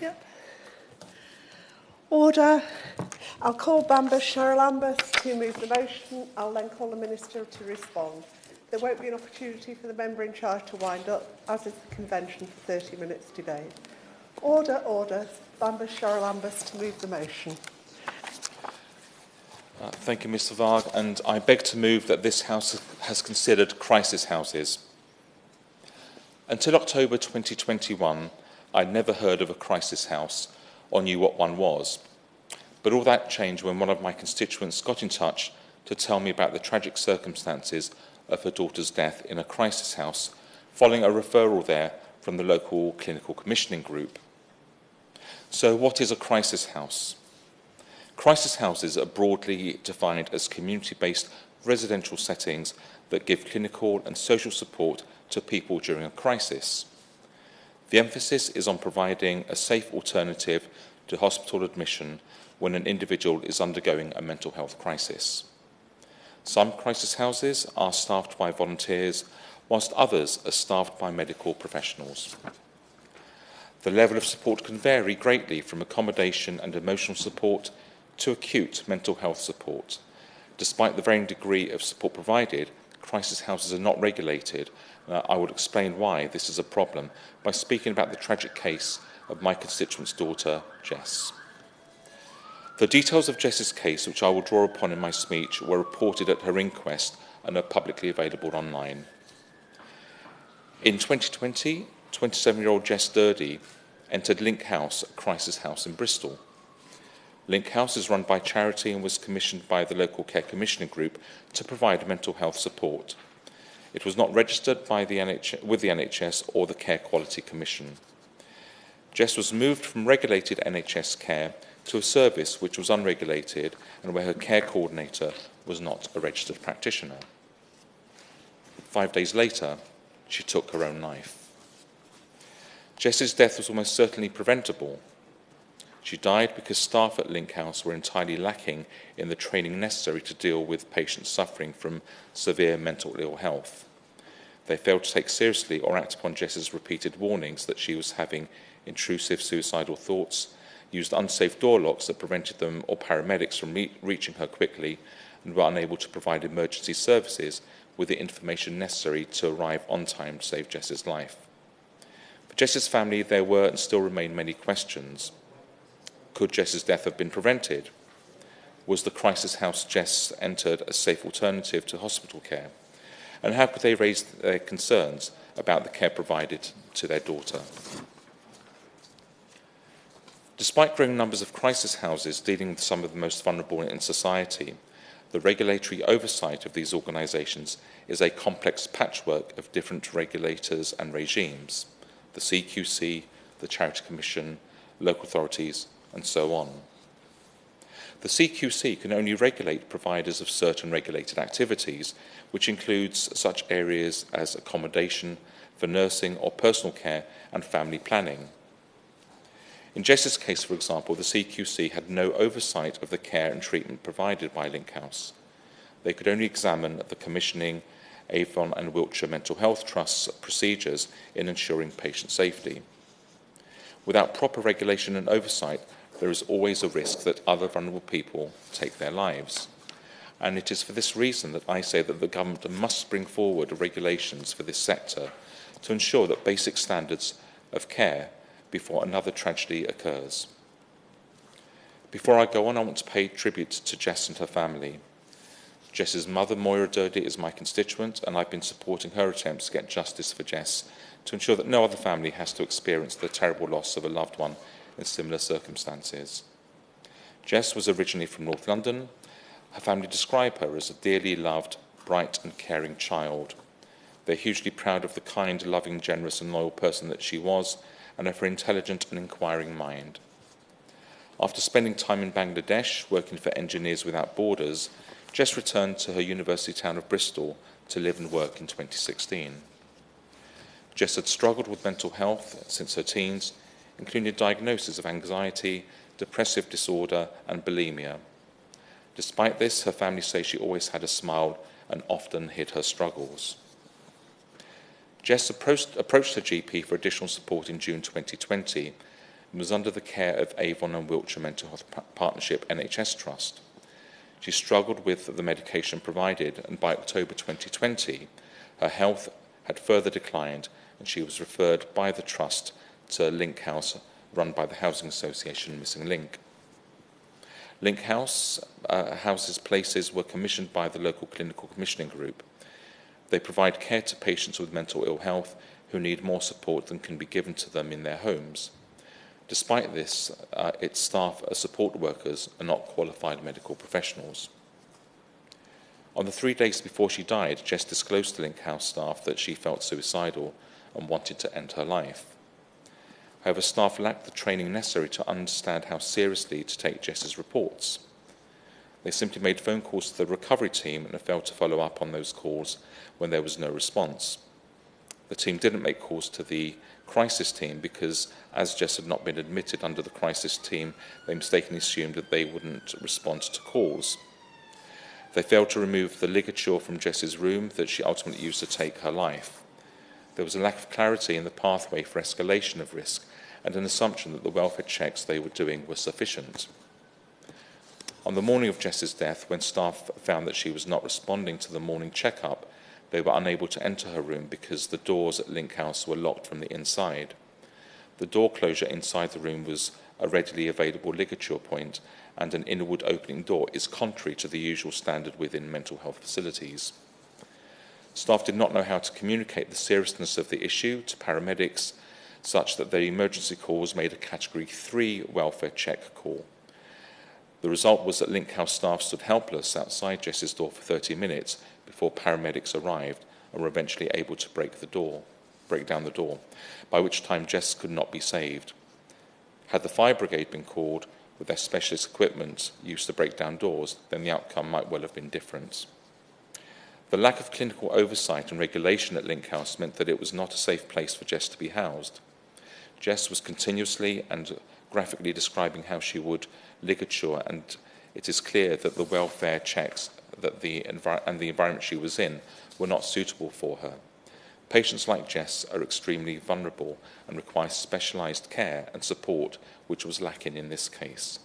Yep. Order. I'll call Bamba Sharalambas to move the motion. I'll then call the Minister to respond. There won't be an opportunity for the member in charge to wind up, as is the convention, for 30 minutes debate. Order, order. Bamba Sharalambas to move the motion. Thank you, Mr. Varg, and I beg to move that this House has considered crisis houses. Until October 2021, I'd never heard of a crisis house or knew what one was. But all that changed when one of my constituents got in touch to tell me about the tragic circumstances of her daughter's death in a crisis house, following a referral there from the local clinical commissioning group. So what is a crisis house? Crisis houses are broadly defined as community-based residential settings that give clinical and social support to people during a crisis. The emphasis is on providing a safe alternative to hospital admission when an individual is undergoing a mental health crisis. Some crisis houses are staffed by volunteers, whilst others are staffed by medical professionals. The level of support can vary greatly from accommodation and emotional support to acute mental health support. Despite the varying degree of support provided, crisis houses are not regulated. I will explain why this is a problem by speaking about the tragic case of my constituent's daughter, Jess. The details of Jess's case, which I will draw upon in my speech, were reported at her inquest and are publicly available online. In 2020, 27-year-old Jess Durdy entered Link House, a crisis house in Bristol. Link House is run by charity and was commissioned by the local care commissioning group to provide mental health support. It was not registered with the NHS or the Care Quality Commission. Jess was moved from regulated NHS care to a service which was unregulated and where her care coordinator was not a registered practitioner. 5 days later, she took her own life. Jess's death was almost certainly preventable. She died because staff at Link House were entirely lacking in the training necessary to deal with patients suffering from severe mental ill health. They failed to take seriously or act upon Jess's repeated warnings that she was having intrusive suicidal thoughts, used unsafe door locks that prevented them or paramedics from reaching her quickly, and were unable to provide emergency services with the information necessary to arrive on time to save Jess's life. For Jess's family, there were and still remain many questions. Could Jess's death have been prevented? Was the crisis house Jess entered a safe alternative to hospital care? And how could they raise their concerns about the care provided to their daughter? Despite growing numbers of crisis houses dealing with some of the most vulnerable in society, the regulatory oversight of these organisations is a complex patchwork of different regulators and regimes: the CQC, the Charity Commission, local authorities, and so on. The CQC can only regulate providers of certain regulated activities, which includes such areas as accommodation for nursing or personal care and family planning. In Jess's case, for example, the CQC had no oversight of the care and treatment provided by Link House. They could only examine the commissioning, Avon and Wiltshire Mental Health Trust's procedures in ensuring patient safety. Without proper regulation and oversight, there is always a risk that other vulnerable people take their lives. And it is for this reason that I say that the government must bring forward regulations for this sector to ensure that basic standards of care before another tragedy occurs. Before I go on, I want to pay tribute to Jess and her family. Jess's mother, Moira Durdy, is my constituent, and I've been supporting her attempts to get justice for Jess to ensure that no other family has to experience the terrible loss of a loved one in similar circumstances. Jess was originally from North London. Her family describe her as a dearly loved, bright and caring child. They're hugely proud of the kind, loving, generous and loyal person that she was, and of her intelligent and inquiring mind. After spending time in Bangladesh, working for Engineers Without Borders, Jess returned to her university town of Bristol to live and work in 2016. Jess had struggled with mental health since her teens, including a diagnosis of anxiety, depressive disorder, and bulimia. Despite this, her family say she always had a smile and often hid her struggles. Jess approached her GP for additional support in June 2020, and was under the care of Avon and Wiltshire Mental Health Partnership NHS Trust. She struggled with the medication provided, and by October 2020, her health had further declined, and she was referred by the Trust to Link House, run by the Housing Association Missing Link. Link House houses places were commissioned by the local clinical commissioning group. They provide care to patients with mental ill health who need more support than can be given to them in their homes. Despite this, its staff are support workers and not qualified medical professionals. On the 3 days before she died, Jess disclosed to Link House staff that she felt suicidal and wanted to end her life. However, staff lacked the training necessary to understand how seriously to take Jess's reports. They simply made phone calls to the recovery team and failed to follow up on those calls when there was no response. The team didn't make calls to the crisis team because, as Jess had not been admitted under the crisis team, they mistakenly assumed that they wouldn't respond to calls. They failed to remove the ligature from Jess's room that she ultimately used to take her life. There was a lack of clarity in the pathway for escalation of risk and an assumption that the welfare checks they were doing were sufficient. On the morning of Jess's death, when staff found that she was not responding to the morning checkup, they were unable to enter her room because the doors at Link House were locked from the inside. The door closure inside the room was a readily available ligature point, and an inward opening door is contrary to the usual standard within mental health facilities. Staff did not know how to communicate the seriousness of the issue to paramedics, such that their emergency call was made a Category 3 welfare check call. The result was that Link House staff stood helpless outside Jess's door for 30 minutes before paramedics arrived and were eventually able to break down the door, by which time Jess could not be saved. Had the fire brigade been called with their specialist equipment used to break down doors, then the outcome might well have been different. The lack of clinical oversight and regulation at Link House meant that it was not a safe place for Jess to be housed. Jess was continuously and graphically describing how she would ligature, and it is clear that the welfare checks and the environment she was in were not suitable for her. Patients like Jess are extremely vulnerable and require specialised care and support, which was lacking in this case.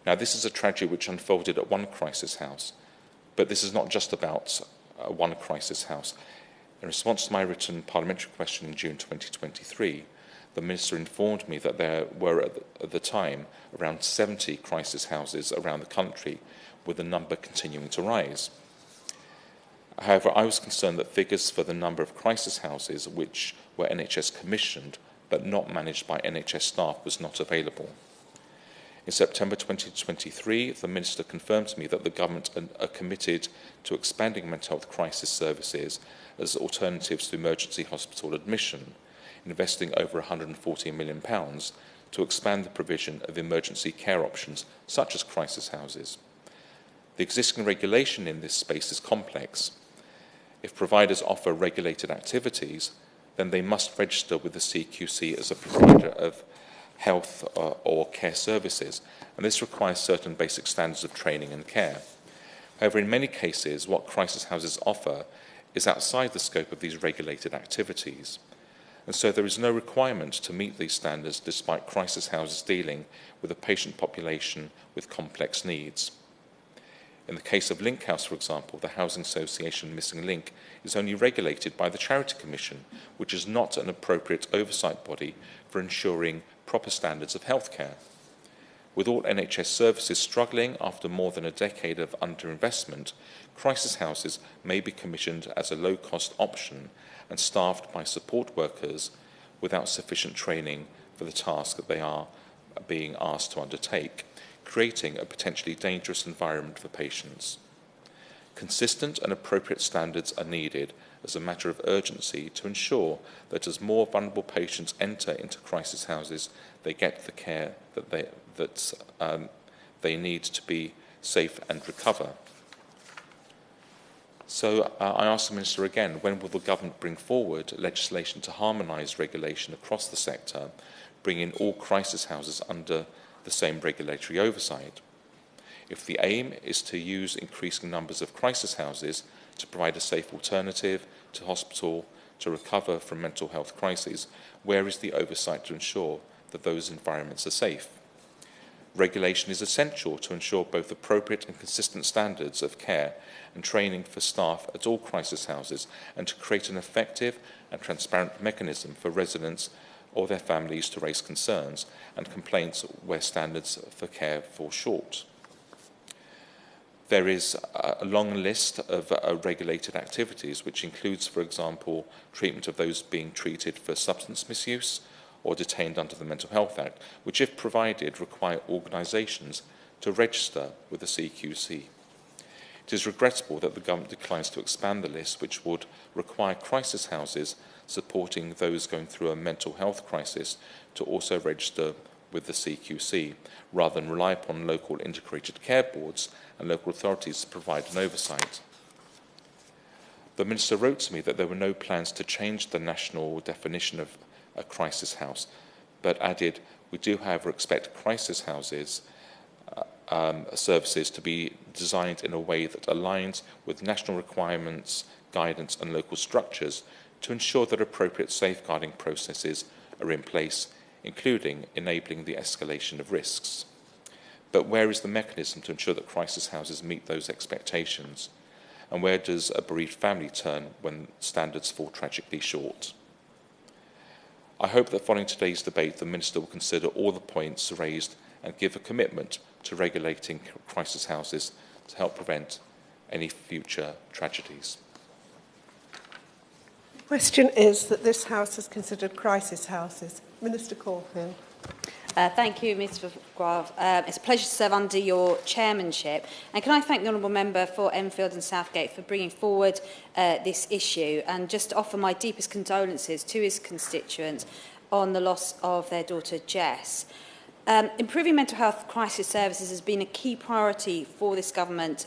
Now, this is a tragedy which unfolded at one crisis house, but this is not just about one crisis house. In response to my written parliamentary question in June 2023, the Minister informed me that there were at the time around 70 crisis houses around the country, with the number continuing to rise. However, I was concerned that figures for the number of crisis houses which were NHS commissioned but not managed by NHS staff was not available. In September 2023, the Minister confirmed to me that the government are committed to expanding mental health crisis services as alternatives to emergency hospital admission, investing over £140 million to expand the provision of emergency care options such as crisis houses. The existing regulation in this space is complex. If providers offer regulated activities, then they must register with the CQC as a provider of health or care services, and this requires certain basic standards of training and care. However, in many cases, what crisis houses offer is outside the scope of these regulated activities, and so there is no requirement to meet these standards despite crisis houses dealing with a patient population with complex needs. In the case of Link House, for example, the Housing Association Missing Link is only regulated by the Charity Commission, which is not an appropriate oversight body for ensuring proper standards of healthcare. With all NHS services struggling after more than a decade of underinvestment, crisis houses may be commissioned as a low-cost option and staffed by support workers without sufficient training for the task that they are being asked to undertake, creating a potentially dangerous environment for patients. Consistent and appropriate standards are needed as a matter of urgency to ensure that as more vulnerable patients enter into crisis houses, they get the care that they need to be safe and recover. So I ask the Minister again, when will the government bring forward legislation to harmonise regulation across the sector, bringing all crisis houses under the same regulatory oversight? If the aim is to use increasing numbers of crisis houses to provide a safe alternative to hospital to recover from mental health crises, where is the oversight to ensure that those environments are safe. Regulation is essential to ensure both appropriate and consistent standards of care and training for staff at all crisis houses, and to create an effective and transparent mechanism for residents or their families to raise concerns and complaints where standards for care fall short. There is a long list of regulated activities, which includes, for example, treatment of those being treated for substance misuse or detained under the Mental Health Act, which, if provided, require organisations to register with the CQC. It is regrettable that the government declines to expand the list, which would require crisis houses supporting those going through a mental health crisis to also register with the CQC, rather than rely upon local integrated care boards and local authorities to provide an oversight. The Minister wrote to me that there were no plans to change the national definition of a crisis house, but added, we do, however, expect crisis houses services to be designed in a way that aligns with national requirements, guidance and local structures to ensure that appropriate safeguarding processes are in place, including enabling the escalation of risks. But where is the mechanism to ensure that crisis houses meet those expectations? And where does a bereaved family turn when standards fall tragically short? I hope that following today's debate, the Minister will consider all the points raised and give a commitment to regulating crisis houses to help prevent any future tragedies. The question is that this House has considered crisis houses. Minister Caulfield. Thank you, Mr Grave. It's a pleasure to serve under your chairmanship. And can I thank the Honourable Member for Enfield and Southgate for bringing forward this issue, and just offer my deepest condolences to his constituents on the loss of their daughter Jess. Improving mental health crisis services has been a key priority for this government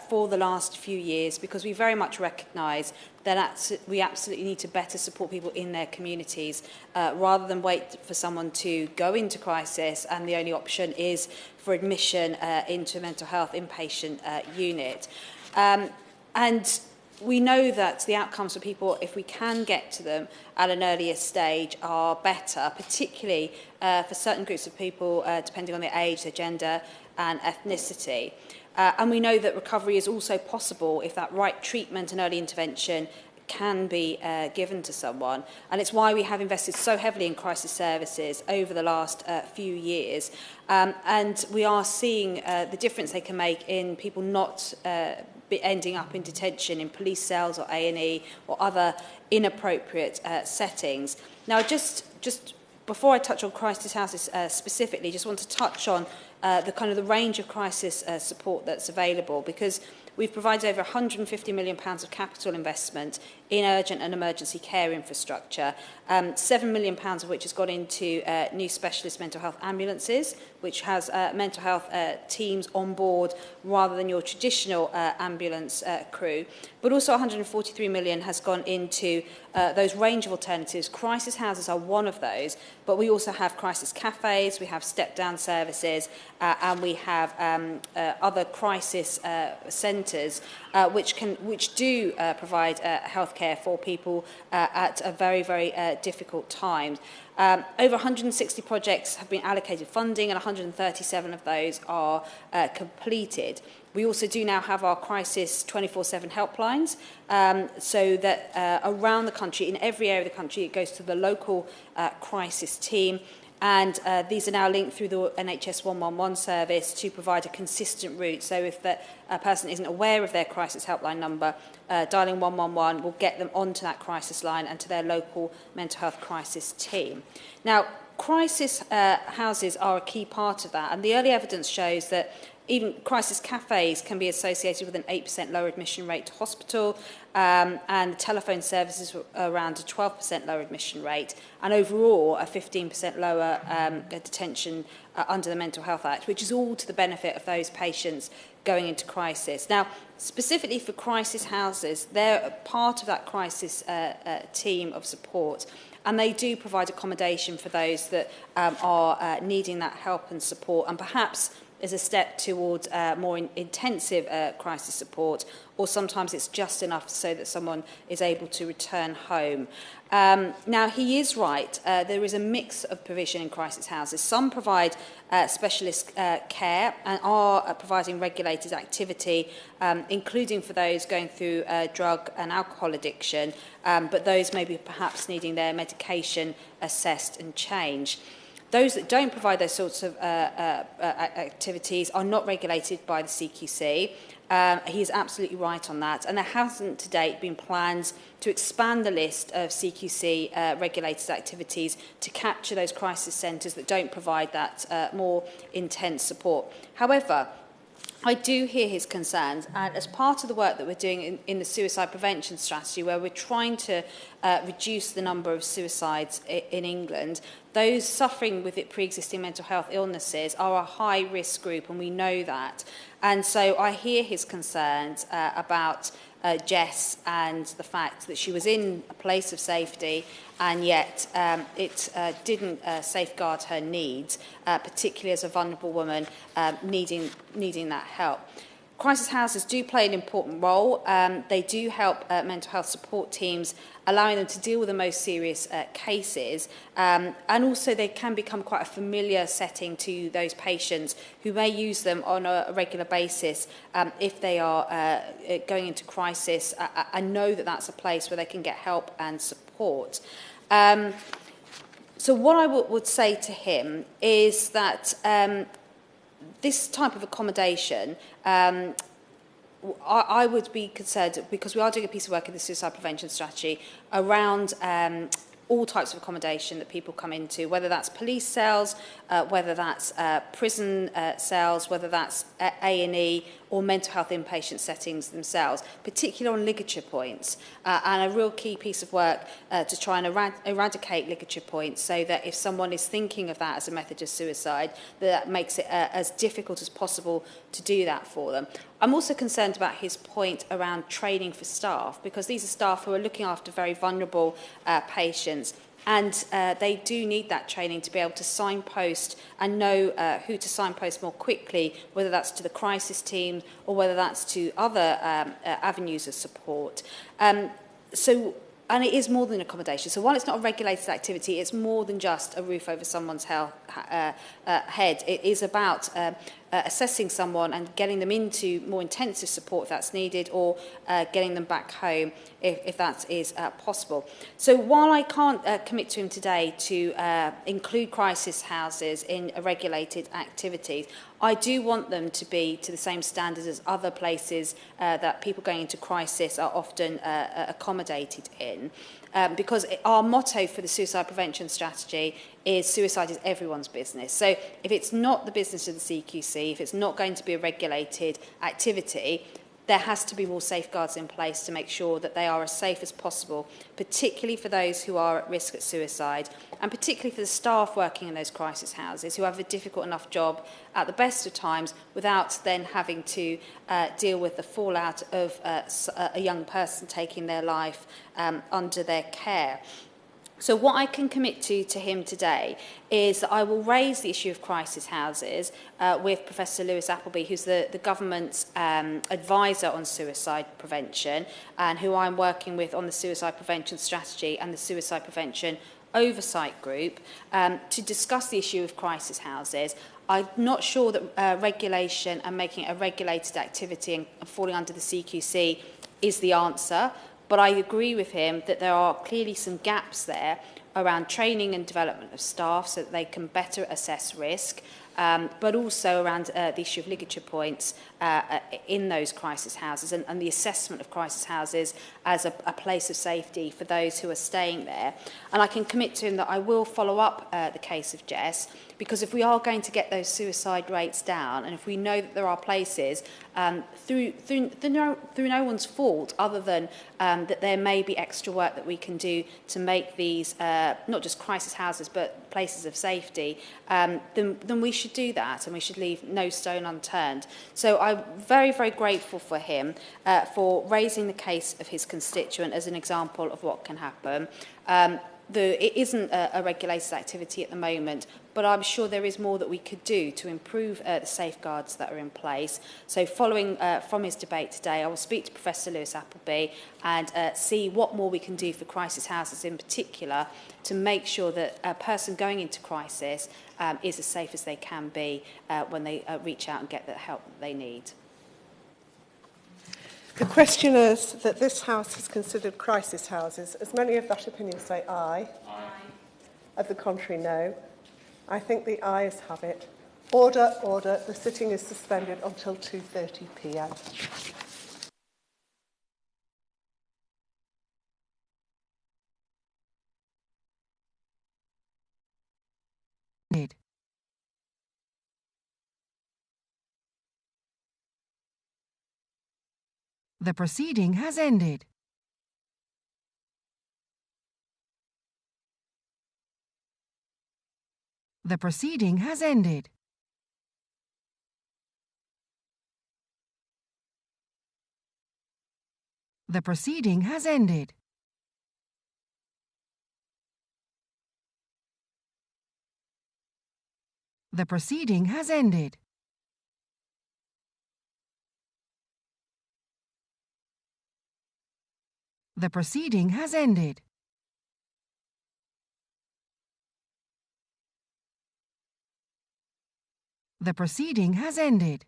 for the last few years, because we very much recognise that we absolutely need to better support people in their communities rather than wait for someone to go into crisis and the only option is for admission into a mental health inpatient unit. And we know that the outcomes for people, if we can get to them at an earlier stage, are better, particularly for certain groups of people, depending on their age, their gender and ethnicity. And we know that recovery is also possible if that right treatment and early intervention can be given to someone. And it's why we have invested so heavily in crisis services over the last few years. And we are seeing the difference they can make in people not ending up in detention in police cells or A&E or other inappropriate settings. Now, just before I touch on crisis houses specifically, just want to touch on the range of crisis support that's available, because we've provided over £150 million of capital investment in urgent and emergency care infrastructure, £7 million of which has gone into new specialist mental health ambulances, which has mental health teams on board rather than your traditional ambulance crew. But also £143 million has gone into those range of alternatives. Crisis houses are one of those, but we also have crisis cafes, we have step-down services, and we have other crisis centres which do provide healthcare for people at a very, very difficult time. Over 160 projects have been allocated funding, and 137 of those are completed. We also do now have our crisis 24/7 helplines, so that around the country, in every area of the country, it goes to the local crisis team. And these are now linked through the NHS 111 service to provide a consistent route. So if a person isn't aware of their crisis helpline number, dialing 111 will get them onto that crisis line and to their local mental health crisis team. Now, crisis houses are a key part of that, and the early evidence shows that even crisis cafes can be associated with an 8% lower admission rate to hospital, and telephone services were around a 12% lower admission rate, and overall a 15% lower detention under the Mental Health Act, which is all to the benefit of those patients going into crisis. Now, specifically for crisis houses, they're part of that crisis team of support, and they do provide accommodation for those that are needing that help and support, and perhaps as a step towards more intensive crisis support, or sometimes it's just enough so that someone is able to return home. Now, he is right. There is a mix of provision in crisis houses. Some provide specialist care and are providing regulated activity, including for those going through drug and alcohol addiction, but those maybe perhaps needing their medication assessed and changed. Those that don't provide those sorts of activities are not regulated by the CQC. He is absolutely right on that, and there hasn't to date been plans to expand the list of CQC regulated activities to capture those crisis centres that don't provide that more intense support. However, I do hear his concerns, and as part of the work that we're doing in the suicide prevention strategy, where we're trying to reduce the number of suicides in England, those suffering with pre-existing mental health illnesses are a high-risk group, and we know that. And so I hear his concerns about Jess and the fact that she was in a place of safety and yet it didn't safeguard her needs, particularly as a vulnerable woman needing that help. Crisis houses do play an important role. They do help mental health support teams, allowing them to deal with the most serious cases. And also they can become quite a familiar setting to those patients who may use them on a regular basis if they are going into crisis and know that that's a place where they can get help and support. So what I would say to him is that this type of accommodation, I would be concerned, because we are doing a piece of work in the suicide prevention strategy around all types of accommodation that people come into, whether that's police cells, whether that's prison cells, whether that's A&E or mental health inpatient settings themselves, particularly on ligature points, and a real key piece of work to try and eradicate ligature points, so that if someone is thinking of that as a method of suicide, that makes it as difficult as possible to do that for them. I'm also concerned about his point around training for staff, because these are staff who are looking after very vulnerable patients, and they do need that training to be able to signpost and know who to signpost more quickly, whether that's to the crisis team or whether that's to other avenues of support. And it is more than accommodation. So while it's not a regulated activity, it's more than just a roof over someone's head. It is about assessing someone and getting them into more intensive support if that's needed, or getting them back home if that is possible. So while I can't commit to him today to include crisis houses in regulated activities, I do want them to be to the same standards as other places that people going into crisis are often accommodated in. Because our motto for the suicide prevention strategy is suicide is everyone's business. So if it's not the business of the CQC, if it's not going to be a regulated activity, there has to be more safeguards in place to make sure that they are as safe as possible, particularly for those who are at risk at suicide, and particularly for the staff working in those crisis houses who have a difficult enough job at the best of times without then having to deal with the fallout of a young person taking their life under their care. So what I can commit to him today is that I will raise the issue of crisis houses with Professor Lewis Appleby, who's the government's advisor on suicide prevention, and who I'm working with on the suicide prevention strategy and the suicide prevention oversight group, to discuss the issue of crisis houses. I'm not sure that regulation and making it a regulated activity and falling under the CQC is the answer. But I agree with him that there are clearly some gaps there around training and development of staff so that they can better assess risk, but also around the issue of ligature points in those crisis houses, and the assessment of crisis houses as a place of safety for those who are staying there. And I can commit to him that I will follow up the case of Jess, because if we are going to get those suicide rates down, and if we know that there are places through no one's fault other than that there may be extra work that we can do to make these not just crisis houses but places of safety, then we should do that, and we should leave no stone unturned. So I'm very, very grateful for him for raising the case of his constituent as an example of what can happen. it isn't a regulated activity at the moment, but I'm sure there is more that we could do to improve the safeguards that are in place. So following from his debate today, I will speak to Professor Lewis Appleby and see what more we can do for crisis houses in particular to make sure that a person going into crisis is as safe as they can be when they reach out and get the help that they need. The question is that this House has considered crisis houses. As many of that opinion say aye. Aye. Of the contrary, no. I think the ayes have it. Order, order. The sitting is suspended until 2:30 p.m. The proceeding has ended. The proceeding has ended. The proceeding has ended. The proceeding has ended. The proceeding has ended. The proceeding has ended.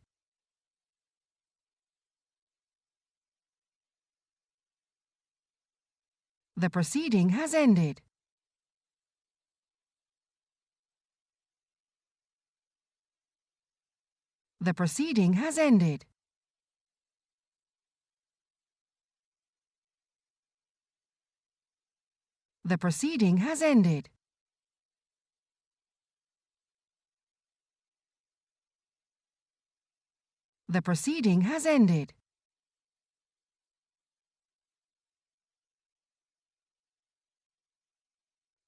The proceeding has ended. The proceeding has ended. The proceeding has ended. The proceeding has ended.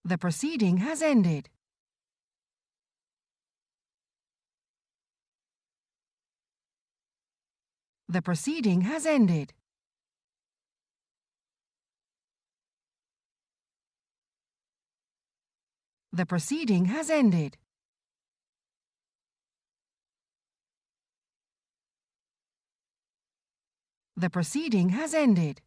The proceeding has ended. The proceeding has ended. The proceeding has ended. The proceeding has ended.